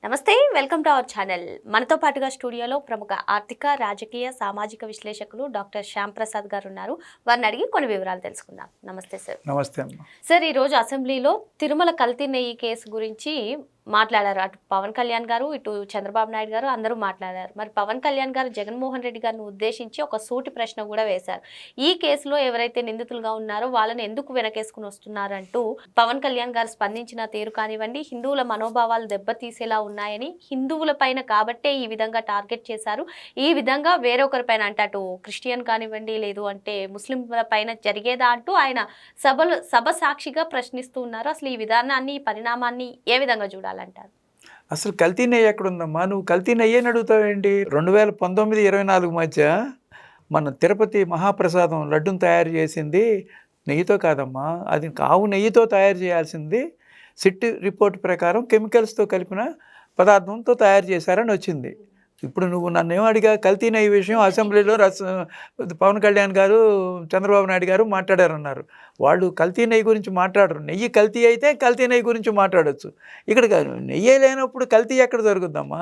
నమస్తే, welcome to our channel. మనతో పాటుగా స్టూడియోలో ప్రముఖ ఆర్థిక, రాజకీయ, సామాజిక విశ్లేషకులు డాక్టర్ శ్యామ్ ప్రసాద్ గారు ఉన్నారు. వారిని అడిగి కొన్ని వివరాలు తెలుసుకుందాం. నమస్తే సార్. నమస్తే అమ్మ. సార్, ఈరోజు అసెంబ్లీలో తిరుమల కల్తీ నెయ్యి కేసు గురించి మాట్లాడారు. అటు పవన్ కళ్యాణ్ గారు, ఇటు చంద్రబాబు నాయుడు గారు అందరూ మాట్లాడారు. మరి పవన్ కళ్యాణ్ గారు జగన్మోహన్ రెడ్డి గారిని ఉద్దేశించి ఒక సూటి ప్రశ్న కూడా వేశారు. ఈ కేసులో ఎవరైతే నిందితులుగా ఉన్నారో వాళ్ళని ఎందుకు వెనకేసుకుని వస్తున్నారంటూ పవన్ కళ్యాణ్ గారు స్పందించిన తీరు కానివ్వండి, హిందువుల మనోభావాలు దెబ్బతీసేలా ఉన్నాయని, హిందువుల పైన కాబట్టే ఈ విధంగా టార్గెట్ చేశారు, ఈ విధంగా వేరొకరి పైన అంటే అటు క్రిస్టియన్ కానివ్వండి, లేదు అంటే ముస్లింల పైన జరిగేదా అంటూ ఆయన సభ సాక్షిగా ప్రశ్నిస్తూ ఉన్నారు. అసలు ఈ విధానాన్ని, ఈ పరిణామాన్ని ఏ విధంగా చూడాలంటారు? అసలు కల్తీ నెయ్యి ఎక్కడుందమ్మా? నువ్వు కల్తీ నెయ్యి అని అడుగుతావేంటి? 2019-24 మధ్య మన తిరుపతి మహాప్రసాదం లడ్డును తయారు చేసింది నెయ్యితో కాదమ్మా, అది ఆవు నెయ్యితో తయారు చేయాల్సింది. సిట్ రిపోర్ట్ ప్రకారం కెమికల్స్తో కలిపిన పదార్థంతో తయారు చేశారని వచ్చింది. ఇప్పుడు నువ్వు నన్ను ఏమో అడిగా, కల్తీ నెయ్యి విషయం అసెంబ్లీలో పవన్ కళ్యాణ్ గారు, చంద్రబాబు నాయుడు గారు మాట్లాడారన్నారు. వాళ్ళు కల్తీ నెయ్యి గురించి మాట్లాడరు. నెయ్యి కల్తీ అయితే కల్తీ నెయ్యి గురించి మాట్లాడచ్చు. ఇక్కడ నెయ్యి లేనప్పుడు కల్తీ ఎక్కడ జరుగుద్దమ్మా?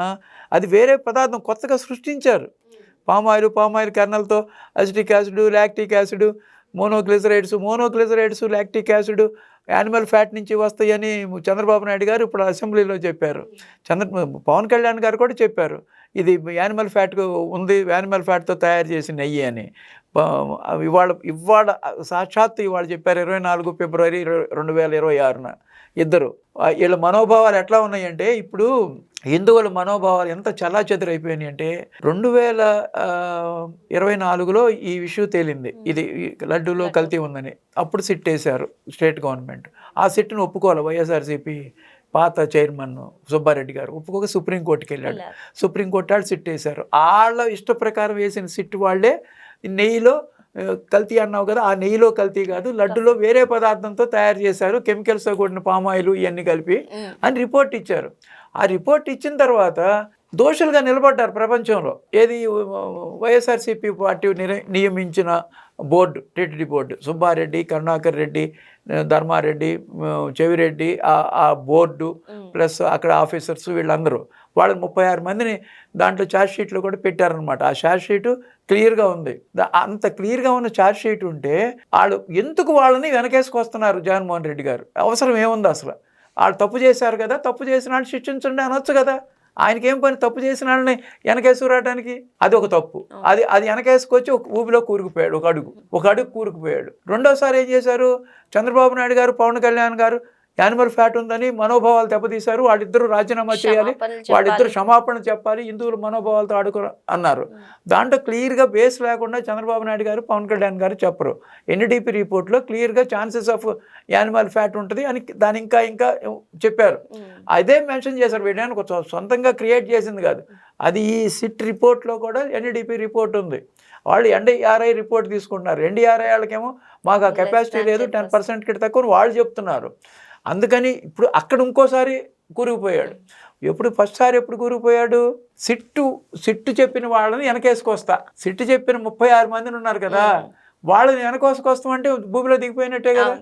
అది వేరే పదార్థం కొత్తగా సృష్టించారు. పామాయిల్ కర్నల్తో acetic acid, lactic acid, monoglycerides, lactic acid animal fat నుంచి వస్తాయని చంద్రబాబు నాయుడు గారు ఇప్పుడు అసెంబ్లీలో చెప్పారు. పవన్ కళ్యాణ్ గారు కూడా చెప్పారు, ఇది యానిమల్ ఫ్యాట్ ఉంది, యానిమల్ ఫ్యాట్తో తయారు చేసిన నెయ్యి అని. ఇవాళ సాక్షాత్తు ఇవాళ చెప్పారు, 24 ఫిబ్రవరి 2026న. ఇద్దరు వీళ్ళ మనోభావాలు ఎట్లా ఉన్నాయంటే, ఇప్పుడు హిందువుల మనోభావాలు ఎంత చల్లాచెదురైపోయినాయి అంటే, 2024లో ఈ విషయం తేలింది, ఇది లడ్డూలో కల్తీ ఉందని. అప్పుడు సిట్ వేశారు స్టేట్ గవర్నమెంట్. ఆ సిట్ను ఒప్పుకోవాలి వైఎస్ఆర్సీపీ పాత చైర్మన్ సుబ్బారెడ్డి గారు. ఒప్పుకోక సుప్రీంకోర్టుకి వెళ్ళాడు. సుప్రీంకోర్టు వాళ్ళు సిట్ వేశారు. వాళ్ళ ఇష్ట ప్రకారం వేసిన సిట్ వాళ్ళే నెయ్యిలో కల్తీ అన్నావు కదా, ఆ నెయ్యిలో కల్తీ కాదు, లడ్డులో వేరే పదార్థంతో తయారు చేశారు, కెమికల్స్తో కూడిన పామాయిల్ ఇవన్నీ కలిపి అని రిపోర్ట్ ఇచ్చారు. ఆ రిపోర్ట్ ఇచ్చిన తర్వాత దోషులుగా నిలబడ్డారు ప్రపంచంలో. ఏది వైఎస్ఆర్సీపీ పార్టీ నియమించిన బోర్డు, టీటీడీ బోర్డు, సుబ్బారెడ్డి, కరుణాకర్ రెడ్డి, ధర్మారెడ్డి, చెవిరెడ్డి, ఆ బోర్డు ప్లస్ అక్కడ ఆఫీసర్స్, వీళ్ళందరూ వాళ్ళని 36 మందిని దాంట్లో ఛార్జ్ షీట్లో కూడా పెట్టారనమాట. ఆ ఛార్జ్ షీటు క్లియర్గా ఉంది. అంత క్లియర్గా ఉన్న ఛార్జ్ షీట్ ఉంటే వాళ్ళు ఎందుకు వాళ్ళని వెనకేసుకొస్తున్నారు జగన్మోహన్ రెడ్డి గారు? అవసరం ఏముంది అసలు? వాళ్ళు తప్పు చేశారు కదా, తప్పు చేసిన వాళ్ళు శిక్షించండి అనొచ్చు కదా. ఆయనకేం పని తప్పు చేసిన వాళ్ళని వెనకేసుకు రావడానికి? అది ఒక తప్పు. అది వెనకేసుకొచ్చి ఒక ఊబిలో కూరుకుపోయాడు, ఒక అడుగు కూరుకుపోయాడు. రెండోసారి ఏం చేశారు? చంద్రబాబు నాయుడు గారు, పవన్ కళ్యాణ్ గారు యానిమల్ ఫ్యాట్ ఉందని మనోభావాలు దెబ్బతీశారు, వాళ్ళిద్దరూ రాజీనామా చేయాలి, వాళ్ళిద్దరు క్షమాపణ చెప్పాలి, హిందువుల మనోభావాలతో ఆడుకో అన్నారు. దాంట్లో క్లియర్గా బేస్ లేకుండా చంద్రబాబు నాయుడు గారు, పవన్ కళ్యాణ్ గారు చెప్పరు. ఎన్డీపీ రిపోర్ట్లో క్లియర్గా ఛాన్సెస్ ఆఫ్ యానిమల్ ఫ్యాట్ ఉంటుంది అని దాని ఇంకా చెప్పారు. అదే మెన్షన్ చేశారు. వీళ్ళని సొంతంగా క్రియేట్ చేసింది కాదు, అది ఈ సిట్ రిపోర్ట్లో కూడా ఎన్డీపీ రిపోర్ట్ ఉంది. వాళ్ళు ఎన్డీఆర్ఐ రిపోర్ట్ తీసుకుంటున్నారు. ఎన్డీఆర్ఐ వాళ్ళకేమో మాకు ఆ కెపాసిటీ లేదు, 10% కి తక్కువ వాళ్ళు చెప్తున్నారు. అందుకని ఇప్పుడు అక్కడ ఇంకోసారి కూరుకుపోయాడు. ఫస్ట్ సారి ఎప్పుడు కూరుకుపోయాడు? సిట్టు చెప్పిన వాళ్ళని వెనకేసుకొస్తా, సిట్టు చెప్పిన 36 మందిని ఉన్నారు కదా, వాళ్ళని వెనకేసుకొస్తామంటే భూమిలో దిగిపోయినట్టే కదా.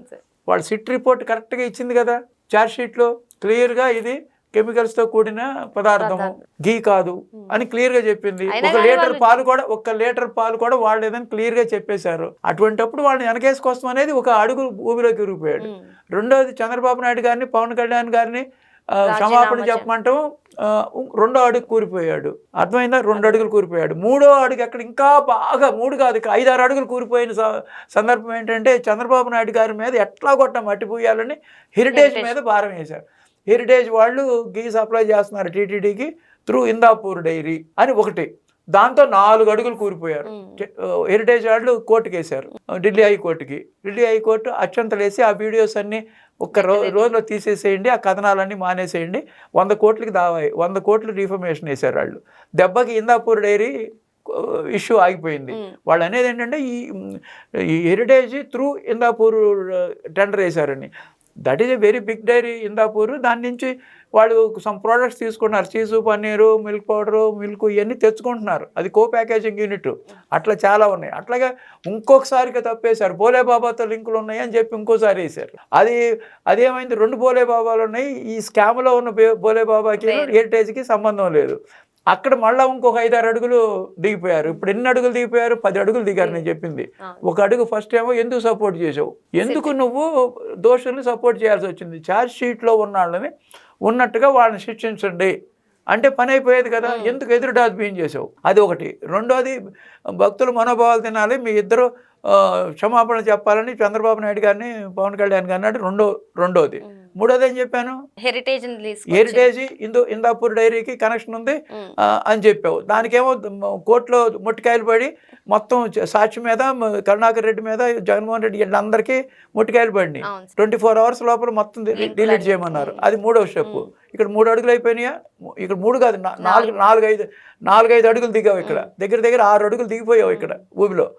వాళ్ళు సిట్ రిపోర్ట్ కరెక్ట్గా ఇచ్చింది కదా, ఛార్జ్ షీట్లో క్లియర్గా ఇది కెమికల్స్తో కూడిన పదార్థము, ఘీ కాదు అని క్లియర్గా చెప్పింది. ఒక లీటర్ పాలు కూడా వాళ్ళు ఏదైనా క్లియర్గా చెప్పేశారు. అటువంటిప్పుడు వాళ్ళని వెనకేసుకొస్తాం అనేది ఒక అడుగు ఊబిలోకి ఉరిగిపోయాడు. రెండోది, చంద్రబాబు నాయుడు గారిని, పవన్ కళ్యాణ్ గారిని క్షమాపణ చెప్పమంటాం, రెండో అడుగు కూరిపోయాడు. అర్థమైందా? 2 అడుగులు కూరిపోయాడు. మూడో అడుగు ఎక్కడ ఇంకా బాగా 3 కాదు 5-6 అడుగులు కూరిపోయిన సందర్భం ఏంటంటే, చంద్రబాబు నాయుడు గారి మీద ఎట్లా కొట్ట మట్టిపోయాలని హెరిటేజ్ మీద భారం వేశారు. హెరిటేజ్ వాళ్ళు ఘీ సప్లై చేస్తున్నారు టీటీడీకి త్రూ ఇందాపూర్ డైరీ అని ఒకటి, దాంతో 4 అడుగులు కూరిపోయారు. హెరిటేజ్ వాళ్ళు కోర్టుకు వేశారు, ఢిల్లీ హైకోర్టు అత్యంతలు వేసి ఆ వీడియోస్ అన్నీ ఒక్క రోజులో తీసేసేయండి, ఆ కథనాలన్నీ మానేసేయండి, 100 కోట్లకి దావాయి, 100 కోట్లు రిఫర్మేషన్ వేశారు వాళ్ళు. దెబ్బకి ఇందాపూర్ డైరీ ఇష్యూ ఆగిపోయింది. వాళ్ళు అనేది ఏంటంటే ఈ హెరిటేజ్ త్రూ ఇందాపూర్ టెండర్ వేశారని. That is a very big dairy Indapur. దాని నుంచి వాళ్ళు సమ్ ప్రోడక్ట్స్ తీసుకుంటున్నారు, cheese, paneer, milk powder, milk ఇవన్నీ తెచ్చుకుంటున్నారు. అది కో ప్యాకేజింగ్ యూనిట్. అట్లా చాలా ఉన్నాయి. అట్లాగే ఇంకొకసారిగా తప్పేశారు, భోలే బాబాతో లింకులు ఉన్నాయి అని చెప్పి ఇంకోసారి వేశారు. అదేమైంది, 2 భోలే బాబాలు ఉన్నాయి. ఈ స్కామ్లో ఉన్న భోలే బాబాకి హెరిటేజ్కి సంబంధం లేదు. అక్కడ మళ్ళీ ఇంకొక 5-6 అడుగులు దిగిపోయారు. ఇప్పుడు ఎన్ని అడుగులు దిగిపోయారు? 10 అడుగులు దిగారు. నేను చెప్పింది 1 అడుగు ఫస్ట్ ఏమో ఎందుకు సపోర్ట్ చేసావు, ఎందుకు నువ్వు దోషుల్ని సపోర్ట్ చేయాల్సి వచ్చింది? ఛార్జ్ షీట్లో ఉన్న వాళ్ళని ఉన్నట్టుగా వాళ్ళని శిక్షించండి అంటే పని అయిపోయేది కదా, ఎందుకు ఎదురు డాస్బీన్ చేసావు? అది ఒకటి. రెండోది, భక్తుల మనోభావాలు తినాలి, మీ ఇద్దరు క్షమాపణ చెప్పాలని చంద్రబాబు నాయుడు గారిని పవన్ కళ్యాణ్ గారిని అంటే రెండోది. మూడోది ఏం చెప్పాను, హెరిటేజ్ ఇందాపూర్ డైరీకి కనెక్షన్ ఉంది అని చెప్పావు. దానికేమో కోర్టులో ముట్టికాయలు పడి మొత్తం సాక్షి మీద, కరుణాకర్ రెడ్డి మీద, జగన్మోహన్ రెడ్డి వీళ్ళందరికీ ముట్టికాయలు పడినాయి. 24 అవర్స్ లోపల మొత్తం డిలీట్ చేయమన్నారు. అది 3వ స్టెప్. ఇక్కడ 3 అడుగులు అయిపోయినాయా? ఇక్కడ 3 కాదు, 4-5 అడుగులు దిగావు. ఇక్కడ దగ్గర 6 అడుగులు దిగిపోయావు ఇక్కడ ఊబిలో.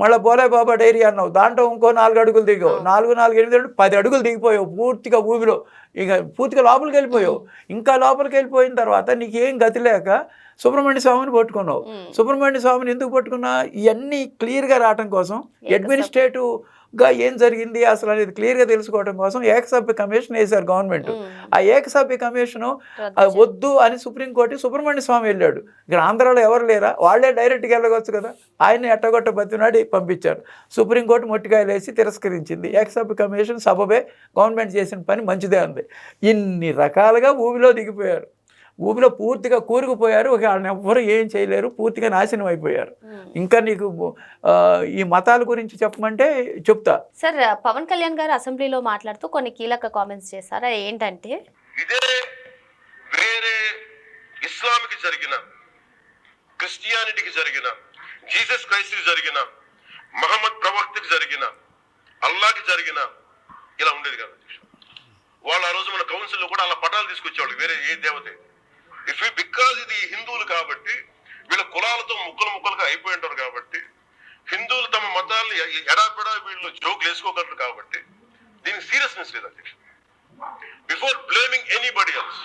మళ్ళీ భోలే బాబా డైరీ అన్నావు, దాంట్లో ఇంకో 4 అడుగులు దిగావు. 4, 8, 10 అడుగులు దిగిపోయావు పూర్తిగా ఊబిలో. ఇక పూర్తిగా లోపలికి వెళ్ళిపోయావు. ఇంకా లోపలికి వెళ్ళిపోయిన తర్వాత నీకేం గతి లేక సుబ్రహ్మణ్య స్వామిని పట్టుకున్నావు. సుబ్రహ్మణ్య స్వామిని ఎందుకు పట్టుకున్నా? ఇవన్నీ క్లియర్గా రావటం కోసం, అడ్మినిస్ట్రేటివ్గా ఏం జరిగింది అసలు అనేది క్లియర్గా తెలుసుకోవడం కోసం ఏకసభ్య కమిషన్ వేశారు గవర్నమెంట్. ఆ ఏకసభ్య కమిషను వద్దు అని సుప్రీంకోర్టు సుబ్రహ్మణ్య స్వామి వెళ్ళాడు. ఇక్కడ ఆంధ్రాలో ఎవరు లేరా? వాళ్ళే డైరెక్ట్గా వెళ్ళవచ్చు కదా. ఆయన్ని ఎట్టగొట్ట బతినాడి పంపించారు. సుప్రీంకోర్టు మొట్టికాయలు వేసి తిరస్కరించింది. ఏకసభ్య కమిషన్ సబబే గవర్నమెంట్ చేసిన పని మంచిదే అంది. ఇన్ని రకాలుగా ఊబిలో దిగిపోయారు. ఊబిలో పూర్తిగా కూరుకుపోయారు. వాళ్ళని ఎవ్వరూ ఏం చేయలేరు, పూర్తిగా నాశనం అయిపోయారు. ఇంకా నీకు ఈ మతాల గురించి చెప్పమంటే చెప్తా. సార్, పవన్ కళ్యాణ్ గారు అసెంబ్లీలో మాట్లాడుతూ కొన్ని కీలక కామెంట్స్ చేశారు. ఏంటంటే, ఇదే వేరే ఇస్లాంకి జరిగిన, క్రిస్టియానిటీకి జరిగిన, జీసస్ క్రైస్ట్కి జరిగిన, మహమ్మద్ ప్రవక్తకి జరిగిన, అల్లాకి జరిగిన ఇలా ఉండేది కదా. వాళ్ళు ఆ రోజు మన కౌన్సిల్లో కూడా అలా పటాలు తీసుకొచ్చేవాళ్ళు, వేరే ఏ దేవత. బికాజ్ ఇది హిందువులు కాబట్టి, వీళ్ళ కులాలతో ముక్కలుగా అయిపోయి ఉంటారు కాబట్టి, హిందువులు తమ మతాల్ని ఎడాపెడా వీళ్ళు జోకులు వేసుకోగలరు కాబట్టి దీనికి సీరియస్నెస్ లేదు అధ్యక్ష. Before blaming anybody else,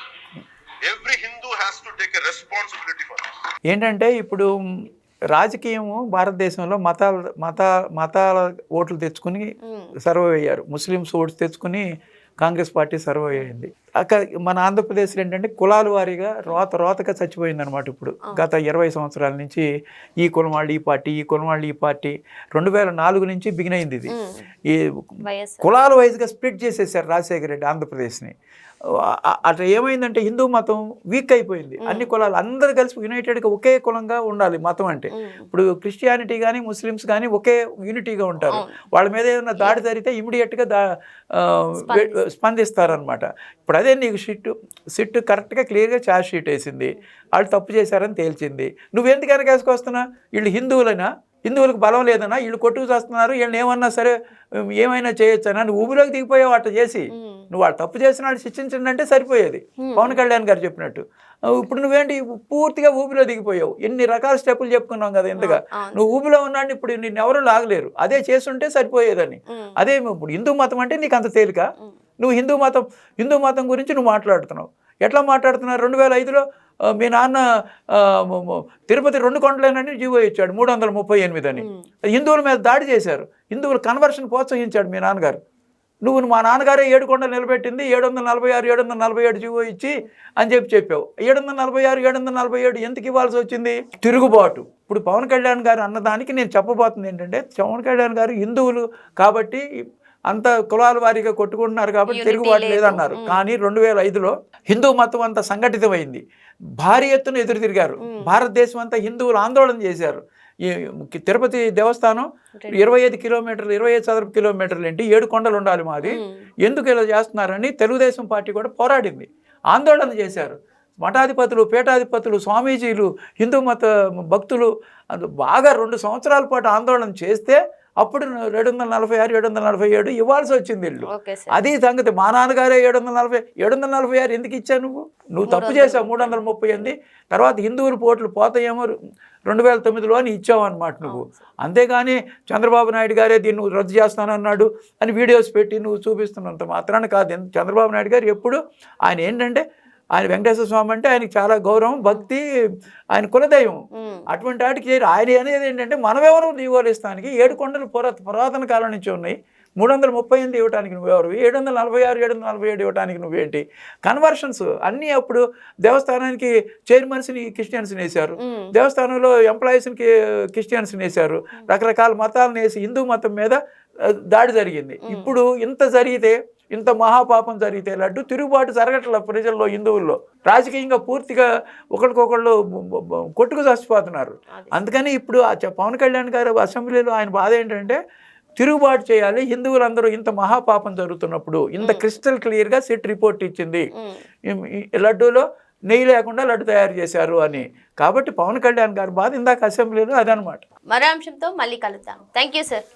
every Hindu has to take a responsibility for this. ఏంటంటే ఇప్పుడు రాజకీయము భారతదేశంలో మతాల ఓట్లు తెచ్చుకుని సర్వే అయ్యారు. ముస్లిమ్స్ ఓట్స్ తెచ్చుకుని కాంగ్రెస్ పార్టీ సర్వే అయ్యింది. అక్కడ మన ఆంధ్రప్రదేశ్లో ఏంటంటే కులాల వారీగా రోతగా చచ్చిపోయింది అనమాట. ఇప్పుడు గత 20 సంవత్సరాల నుంచి ఈ కులం వాళ్ళు ఈ పార్టీ, ఈ కులం వాళ్ళు ఈ పార్టీ. 2004 నుంచి బిగిన్ అయింది ఇది. ఈ కులాల వైజ్గా స్ప్లిట్ చేసేసారు రాజశేఖర రెడ్డి ఆంధ్రప్రదేశ్ని. అట్లా ఏమైందంటే హిందూ మతం వీక్ అయిపోయింది. అన్ని కులాలు అందరూ కలిసి యునైటెడ్గా ఒకే కులంగా ఉండాలి మతం అంటే. ఇప్పుడు క్రిస్టియానిటీ కానీ ముస్లిమ్స్ కానీ ఒకే యూనిటీగా ఉంటారు. వాళ్ళ మీద ఏదైనా దాడి జరిగితే ఇమీడియట్గా స్పందిస్తారనమాట. ఇప్పుడు అదే నీకు సిట్ కరెక్ట్గా క్లియర్గా ఛార్జ్ షీట్ వేసింది. వాళ్ళు తప్పు చేశారని తేల్చింది. నువ్వెందుకు వెనకేసుకొస్తున్నా? వీళ్ళు హిందువులైనా, హిందువులకు బలం లేదన్నా, వీళ్ళు కొట్టుకు చేస్తున్నారు, వీళ్ళని ఏమన్నా సరే ఏమైనా చేయొచ్చనా? నువ్వు ఊబిలోకి దిగిపోయావు అట్లా చేసి. నువ్వు వాళ్ళు తప్పు చేసిన వాళ్ళు శిక్షించండి అంటే సరిపోయేది, పవన్ కళ్యాణ్ గారు చెప్పినట్టు. ఇప్పుడు నువ్వేంటి పూర్తిగా ఊబిలో దిగిపోయావు. ఎన్ని రకాల స్టెప్పులు చెప్పుకున్నాం కదా ఇంతగా. నువ్వు ఊబిలో ఉన్నాడు, ఇప్పుడు నిన్ను ఎవరు లాగలేరు. అదే చేస్తుంటే సరిపోయేదని. అదే ఇప్పుడు హిందూ మతం అంటే నీకు అంత తేలిక. నువ్వు హిందూ మతం గురించి నువ్వు మాట్లాడుతున్నావు. ఎట్లా మాట్లాడుతున్నారు? 2005లో మీ నాన్న తిరుపతి 2 కొండలేనని జీవో ఇచ్చాడు, 338 అని. హిందువుల మీద దాడి చేశారు. హిందువుల కన్వర్షన్ ప్రోత్సహించాడు మీ నాన్నగారు. నువ్వు మా నాన్నగారే 7 కొండలు నిలబెట్టింది 746, 747 జీవో ఇచ్చి అని చెప్పావు. 746, 747 ఎందుకు ఇవ్వాల్సి వచ్చింది? తిరుగుబాటు. ఇప్పుడు పవన్ కళ్యాణ్ గారు అన్నదానికి నేను చెప్పబోతుంది ఏంటంటే, పవన్ కళ్యాణ్ గారు హిందువులు కాబట్టి అంత కులాల వారీగా కొట్టుకుంటున్నారు కాబట్టి తిరుగుబాటు లేదన్నారు. కానీ 2005లో హిందూ మతం అంతా సంఘటితమైంది. భారీ ఎత్తున ఎదురు తిరిగారు. భారతదేశం అంతా హిందువులు ఆందోళన చేశారు. ఈ తిరుపతి దేవస్థానం 25 కిలోమీటర్లు, 25 చదరపు కిలోమీటర్లు ఏంటి, 7 కొండలు ఉండాలి మాది, ఎందుకు ఇలా చేస్తున్నారని తెలుగుదేశం పార్టీ కూడా పోరాడింది, ఆందోళన చేశారు. మఠాధిపతులు, పీఠాధిపతులు, స్వామీజీలు, హిందూ మత భక్తులు బాగా 2 సంవత్సరాల పాటు ఆందోళన చేస్తే అప్పుడు 746 747 ఇవ్వాల్సి వచ్చింది వీళ్ళు. Okay sir. అది సంగతి. మా నాన్నగారే 746 ఎందుకు ఇచ్చావు నువ్వు తప్పు చేసావు. 338 తర్వాత హిందువులు పోట్లు పోతాయేమో 2009లో అని ఇచ్చావు అనమాట నువ్వు. అంతేగాని చంద్రబాబు నాయుడు గారే దీన్ని రద్దు చేస్తానన్నాడు అని వీడియోస్ పెట్టి నువ్వు చూపిస్తున్నంత మాత్రాన కాదు. చంద్రబాబు నాయుడు గారు ఎప్పుడు ఆయన ఏంటంటే ఆయన వెంకటేశ్వర స్వామి అంటే ఆయనకి చాలా గౌరవం, భక్తి, ఆయన కులదైవం. అటువంటి వాటికి చేయరు. ఆయన అనేది ఏంటంటే మనమెవరు దీవోలిస్తానికి 7 కొండలు పురాతన కాలం నుంచి ఉన్నాయి. 338 ఇవ్వడానికి నువ్వెవరు, 746 747 ఇవ్వడానికి నువ్వేంటి? కన్వర్షన్స్ అన్నీ అప్పుడు దేవస్థానానికి చైర్మన్స్ని క్రిస్టియన్స్ని వేశారు, దేవస్థానంలో ఎంప్లాయీస్కి క్రిస్టియన్స్ని వేశారు, రకరకాల మతాలను వేసి హిందూ మతం మీద దాడి జరిగింది. ఇప్పుడు ఇంత జరిగితే, ఇంత మహాపాపం జరిగితే లడ్డు తిరుగుబాటు జరగట్ల ప్రజల్లో, హిందువుల్లో రాజకీయంగా పూర్తిగా ఒకరికొకళ్ళు కొట్టుకు చచ్చిపోతున్నారు. అందుకని ఇప్పుడు పవన్ కళ్యాణ్ గారు అసెంబ్లీలో ఆయన బాధ ఏంటంటే తిరుగుబాటు చేయాలి, హిందువులందరూ ఇంత మహాపాపం జరుగుతున్నప్పుడు. ఇంత క్రిస్టల్ క్లియర్గా సిట్ రిపోర్ట్ ఇచ్చింది, లడ్డూలో నెయ్యి లేకుండా లడ్డు తయారు చేశారు అని. కాబట్టి పవన్ కళ్యాణ్ గారు బాధ ఇందాక అసెంబ్లీలో అదనమాట. మరో అంశంతో మళ్ళీ కలుద్దాం. Thank you sir.